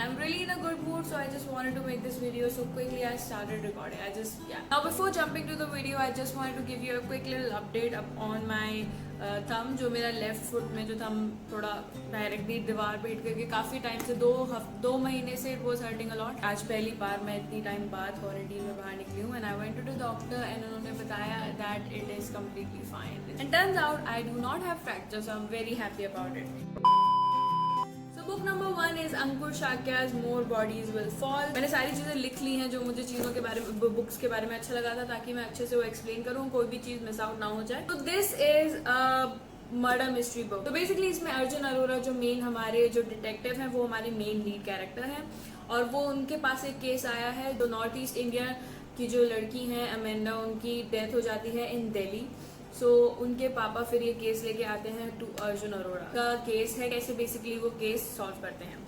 I'm really in a good mood, so I just wanted to make this video. So quickly I started recording. Now before jumping to the video, I just wanted to give you a quick little update up on my thumb. जो मेरा left foot में जो thumb थोड़ा directly दीवार पे hit करके काफ़ी time से दो महीने से it was hurting a lot. आज पहली बार मैं इतनी टाइम बाद क्वारंटीन में बाहर निकली हूँ and I went to the doctor and उन्होंने बताया that it is completely fine. And turns out I do not have fracture, so I'm very happy about it. Book number 1 is Ankur Shakya's more bodies will fall. मैंने सारी चीजें लिख ली हैं जो मुझे चीजों के बारे में बुक्स के बारे में अच्छा लगा था, ताकि मैं अच्छे से वो एक्सप्लेन करूँ, कोई भी चीज मिस आउट ना हो जाए. तो this is murder mystery book. तो बेसिकली इसमें अर्जुन अरोरा जो मेन हमारे जो डिटेक्टिव हैं वो हमारे मेन लीड कैरेक्टर हैं और वो उनके पास एक केस आया है. जो नॉर्थ ईस्ट इंडिया की जो लड़की हैं अमेंडा, उनकी डेथ हो जाती है इन दिल्ली. सो उनके पापा फिर ये केस लेके आते हैं टू अर्जुन अरोरा. का केस है कैसे बेसिकली वो केस सॉल्व करते हैं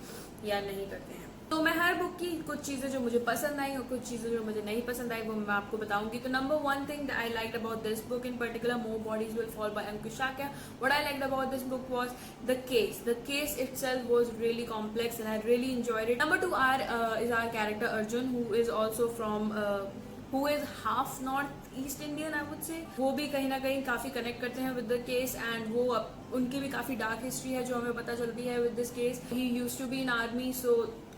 या नहीं करते हैं. तो मैं हर बुक की कुछ चीजें जो मुझे पसंद आई और कुछ चीजें जो मुझे नहीं पसंद आई वो मैं आपको बताऊंगी. तो number 1 thing I like about this book in particular, more bodies will fall by Ankur Shakya. What I liked about this book was the case. The case itself was really complex and I really enjoyed it. Number 2 is our character Arjun, who is also from who is half North East Indian, I would say. वो भी कहीं ना कहीं काफी connect करते हैं with the case and वो उनकी भी काफी डार्क हिस्ट्री है जो हमें पता चलती है with this case. He used to be in army, so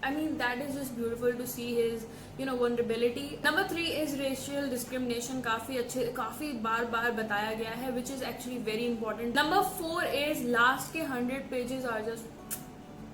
I mean that is just beautiful to see his vulnerability. Number 3 is racial discrimination. काफी बार बताया गया है, which is actually very important. Number 4 is last के 100 pages are just,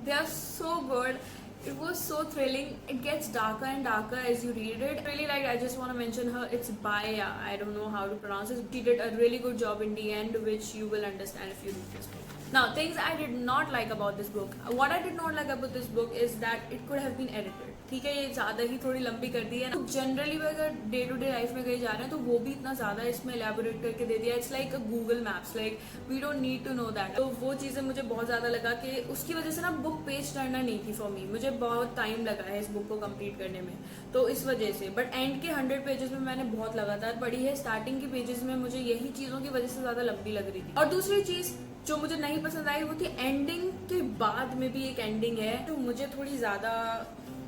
they are so good. It was so thrilling. It gets darker and darker as you read it. Really like, I just want to mention her. It's Baya. I don't know how to pronounce it. She did a really good job in the end, which you will understand if you read this book. Now, things I did not like about this book. What I did not like about this book is that it could have been edited. ठीक है, ये ज्यादा ही थोड़ी लंबी कर दी है ना. Generally अगर डे टू डे लाइफ में कहीं जा रहे हैं तो वो भी इतना ज्यादा इसमें एलैबोरेट करके दे दिया. It's like a Google Maps, like we don't need to know that. तो वो चीजें मुझे बहुत ज्यादा लगा कि उसकी वजह से ना बुक पेज टर्नर नहीं थी फॉर मी. मुझे बहुत टाइम लगा है इस बुक को कंप्लीट करने में, तो इस वजह से. बट एंड के 100 पेजेस में मैंने बहुत लगातार पढ़ी है. स्टार्टिंग के पेजेस में मुझे यही चीजों की वजह से ज्यादा लंबी लग रही थी. और दूसरी चीज जो मुझे नहीं पसंद आई वो थी एंडिंग के बाद में भी एक एंडिंग है जो मुझे थोड़ी ज्यादा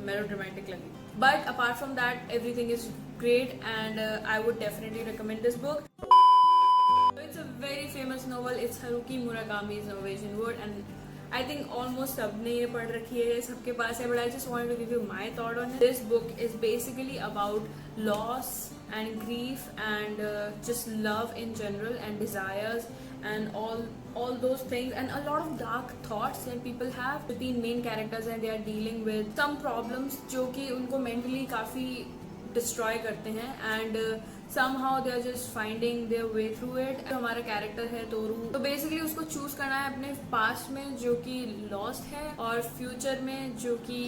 मेलोड्रामेटिक लगी. But apart from that, everything is great and I would definitely recommend this book. So it's a very famous novel. It's Haruki Murakami's Norwegian Wood and I think almost सबने ये पढ़ रखी है, सबके पास है. But I just wanted to give you my thought on it. This book is basically about loss and grief and just love in general and desires and all those things and a lot of dark thoughts that people have. The 3 main characters and they are dealing with some problems जो कि उनको mentally काफी destroy करते हैं and somehow they are just finding their way through it. तो हमारा character है तोरू, तो बेसिकली उसको चूज करना है अपने पास्ट में जो कि लॉस्ट है और फ्यूचर में जो कि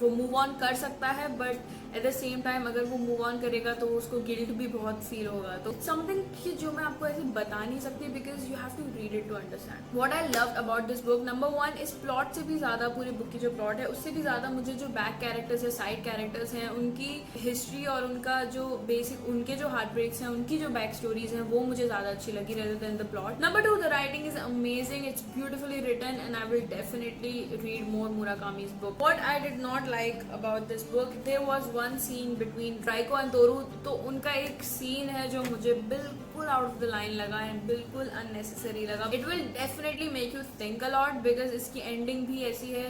वो मूव ऑन कर सकता है. But at the same time अगर वो मूव ऑन करेगा तो उसको गिल्ट भी बहुत फील होगा. तो समथिंग कि जो मैं आपको ऐसे बता नहीं सकती because you have to read it to understand. What I loved about this book, number 1 is plot से भी ज्यादा, पूरी बुक की जो प्लॉट है उससे भी ज्यादा मुझे जो बैक कैरेक्टर्स है, साइड कैरेक्टर्स हैं, उनकी हिस्ट्री और उनका जो बेसिक उनके जो हार्ट ब्रेक्स हैं, उनकी जो बैक स्टोरीज हैं वो मुझे ज्यादा अच्छी लगी rather than the plot. Number 2 the writing is amazing. It's beautifully written and I will definitely read more Murakami's book. What I did not like about this book, there was one scene between Raiko and Toru. तो उनका एक scene है जो मुझे बिल्कुल out of the line लगा है, बिल्कुल अननेसेसरी लगा. It will definitely make you think a lot because इसकी एंडिंग भी ऐसी है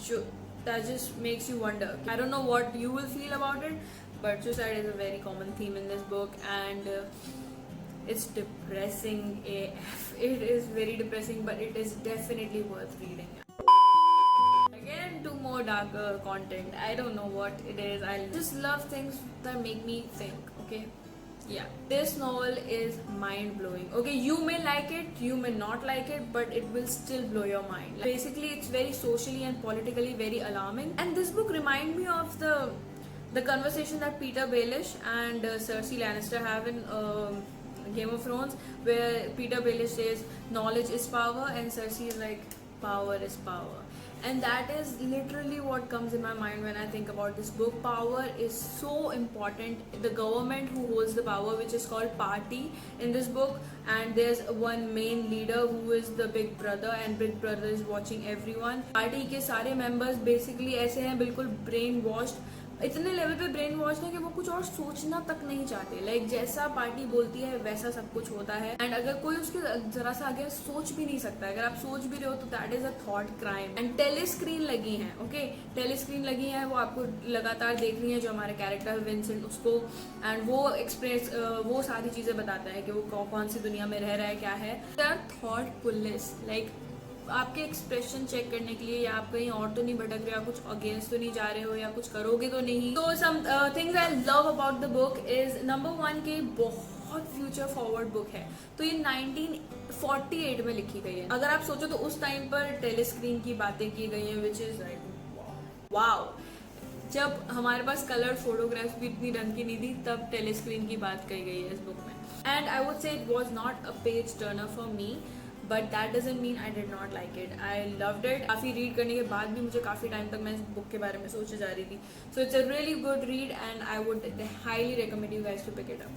जो that just makes you wonder. I don't know what you will feel about it, but suicide is a very common theme in this book and it's depressing AF. It is very depressing, but it is definitely worth reading. Again, to more darker content. I don't know what it is. I just love things that make me think. Okay, yeah. This novel is mind blowing. Okay, you may like it, you may not like it, but it will still blow your mind. Like, basically, it's very socially and politically very alarming. And this book reminds me of the conversation that Peter Baelish and Cersei Lannister have in Game of Thrones, where Peter Baelish says knowledge is power and Cersei is like power is power. and that is literally what comes in my mind when I think about this book. Power is so important. The government who holds the power, which is called party in this book, and there's one main leader who is the big brother, and big brother is watching everyone. party के सारे members basically ऐसे हैं, बिल्कुल brain washed, इतने level पे brain wash है कि वो कुछ और सोचना तक नहीं चाहते. लाइक जैसा पार्टी बोलती है वैसा सब कुछ होता है, एंड अगर कोई उसके जरा सा आगे सोच भी नहीं सकता. अगर आप सोच भी रहे हो तो that is a thought crime. And telescreen लगी है, ओके, टेलीस्क्रीन लगी है, वो आपको लगातार देख रही है जो हमारे कैरेक्टर विंसेंट उसको, एंड वो एक्सप्रेस वो सारी चीजें बताता है कि वो कौन सी दुनिया में रह रहा है, क्या है. थॉट पुलिस, लाइक आपके एक्सप्रेशन चेक करने के लिए, या आप कहीं और तो नहीं भटक रहे, या कुछ अगेंस्ट तो नहीं जा रहे हो, या कुछ करोगे तो नहीं. तो some things I love about the book is number 1 के बहुत फ्यूचर फॉरवर्ड बुक है. तो ये 1948 में लिखी गई है. अगर आप सोचो तो उस टाइम पर टेलीस्क्रीन की बातें की गई हैं, विच इज लाइक वाओ. जब हमारे पास कलर फोटोग्राफ्स भी इतनी ढंग की नहीं थी, तब टेलीस्क्रीन की बात कही गई है इस बुक में. And I would say it was not a page Turner for me, but that doesn't mean I did not like it. I loved it. काफ़ी रीड करने के बाद भी मुझे काफ़ी टाइम तक मैं इस बुक के बारे में सोचे जा रही थी. So it's a really good read and I would highly recommend you guys to pick it up.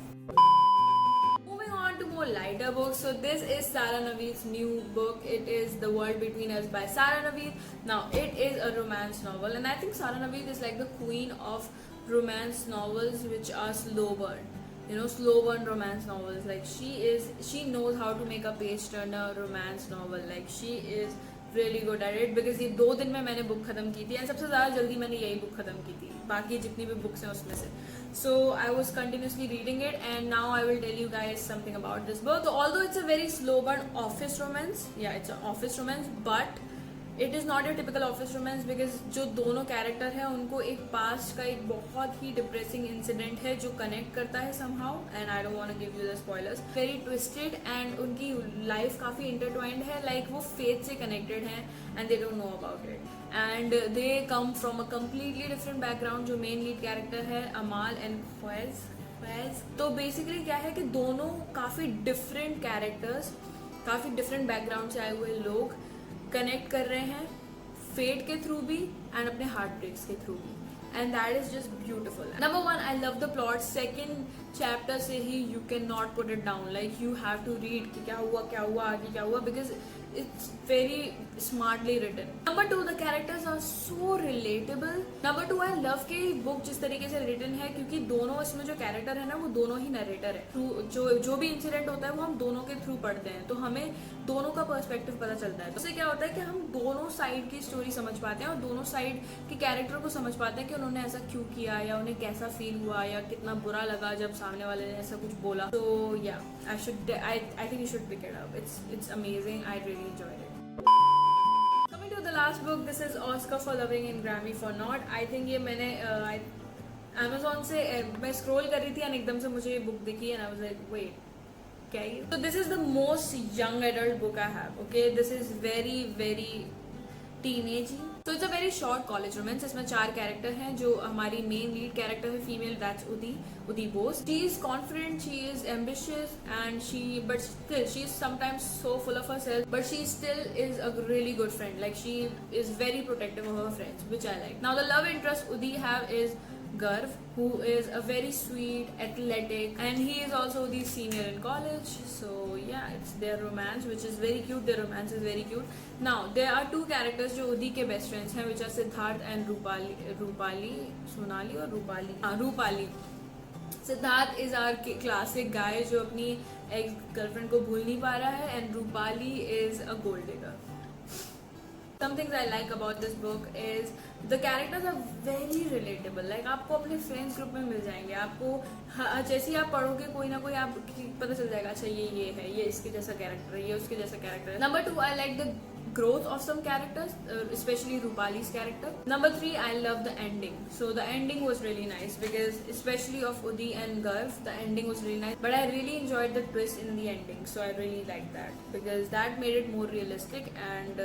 Moving on to more lighter books. So this is Sara Naveed's new book. It is The World Between Us by Sara Naveed. Now it is a romance novel, and I think Sara Naveed is like the queen of romance novels which are slow burn. Slow burn romance novels. Like she knows how to make a page turner romance novel. Like she is really good at it, because ये 2 दिन में मैंने book खत्म की थी, and सबसे ज़्यादा जल्दी मैंने यही बुक खत्म की थी बाकी जितनी भी बुक्स हैं उसमें से. So I was continuously reading it, and now I will tell you guys something about this book. So although it's a very slow burn office romance, yeah, it's an office romance, but it is not a typical office romance, because जो दोनों character हैं उनको एक past का एक बहुत ही depressing incident है जो कनेक्ट करता है somehow, and I don't want to give you the spoilers. Very twisted, and उनकी लाइफ काफ़ी इंटरट्वाइंड है. लाइक वो फेथ से कनेक्टेड हैं and they don't know about it, and they come from a completely different background. जो main lead character है Amal and Faiz, तो basically क्या है कि दोनों काफ़ी डिफरेंट कैरेक्टर्स, काफ़ी डिफरेंट बैकग्राउंड से आए हुए लोग कनेक्ट कर रहे हैं फेट के थ्रू भी एंड अपने हार्ट ब्रेक्स के थ्रू भी, and that is just beautiful. Number 1, I love the plot. Second chapter से ही you can not put it down. Like you have to read कि क्या हुआ आगे क्या हुआ, because it's very smartly written. Number 2, the characters are so relatable. Number 2, I love कि book जिस तरीके से रिटन है, क्योंकि दोनों इसमें जो कैरेक्टर है ना, वो दोनों ही नरेटर है. जो भी इंसिडेंट होता है वो हम दोनों के थ्रू पढ़ते हैं, तो हमें दोनों का पर्सपेक्टिव पता चलता है. तो उससे क्या होता है कि हम दोनों साइड की स्टोरी समझ पाते हैं, और दोनों साइड के कैरेक्टर को समझ पाते हैं कि उन्होंने ऐसा क्यों किया, या उन्हें कैसा फील हुआ, या कितना बुरा लगा जब सामने वाले ने ऐसा कुछ बोला. तो yeah I think you should pick it up. It's amazing. I really enjoyed it. Coming to the last book, this is Oscar for Loving and Grammy for Not. I think ये मैंने Amazon से मैं scroll कर रही थी and एकदम से मुझे ये बुक दिखी and I was like wait क्या है. So this is the most young adult book I have. Okay, this is very very teenagey. So it's a very short college romance. इसमें 4 कैरेक्टर हैं. जो हमारी मेन लीड कैरेक्टर है female, that's उदी Bose. She is confident, she is ambitious, and but still she is sometimes so full of herself, but she still is a really good friend. Like she is very protective of her friends, which I like. Now the love interest Udi have is Garv, who is a very sweet, athletic, and he is also the senior in college. So yeah, it's their romance, which is very cute. Their romance is very cute. Now there are 2 characters जो Udi के best friends हैं, which are Siddharth and Rupali. Siddharth is our classic guy जो अपनी ex girlfriend को भूल नहीं पा रहा है, and Rupali is a gold digger. Some things I like about this book is the characters are very relatable. Like आपको अपने friends group में मिल जाएंगे. आपको जैसे ही आप पढ़ोगे कोई ना कोई आप पता चल जाएगा, अच्छा ये है, ये इसके जैसा कैरेक्टर है, ये उसके जैसा कैरेक्टर है. Number 2, I like the growth of some characters, especially Rupali's character. Number 3, I love the ending. So the ending was really nice, because especially of Udi and Garv, the ending was really nice. But I really enjoyed the twist in the ending, so I really liked that, because that made it more realistic, and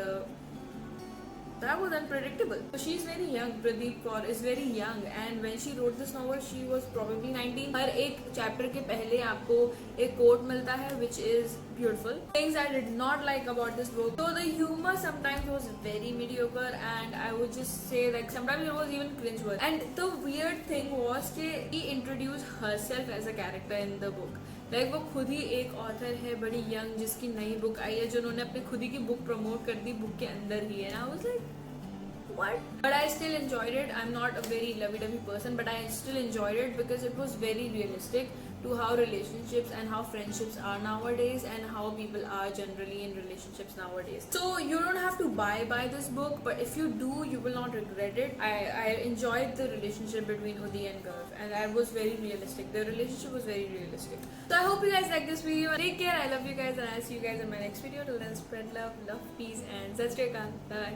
that was unpredictable. So she's very young. Pradeep Kaur is very young, and when she wrote this novel, she was probably 19. हर एक chapter के पहले आपको एक quote मिलता है, which is beautiful. Things I did not like about this book. So the humor sometimes was very mediocre, and I would just say like sometimes it was even cringeworthy. And the weird thing was कि he introduced herself as a character in the book. Like वो खुद ही एक author है बड़ी young जिसकी नई book आई है जो उन्होंने अपने खुद ही की बुक प्रमोट कर दी बुक के अंदर ही है. आई was like what? But I still enjoyed it. I'm not a very lovey-dovey person, but I still enjoyed it because it was very realistic to how relationships and how friendships are nowadays and how people are generally in relationships nowadays. So you don't have to buy this book, but if you do, you will not regret it. I enjoyed the relationship between Udi and Gaurav, and that was very realistic. The relationship was very realistic. So I hope you guys like this video. Take care. I love you guys, and I'll see you guys in my next video. Till then, spread love, peace, and Sat Shri Akal. Bye.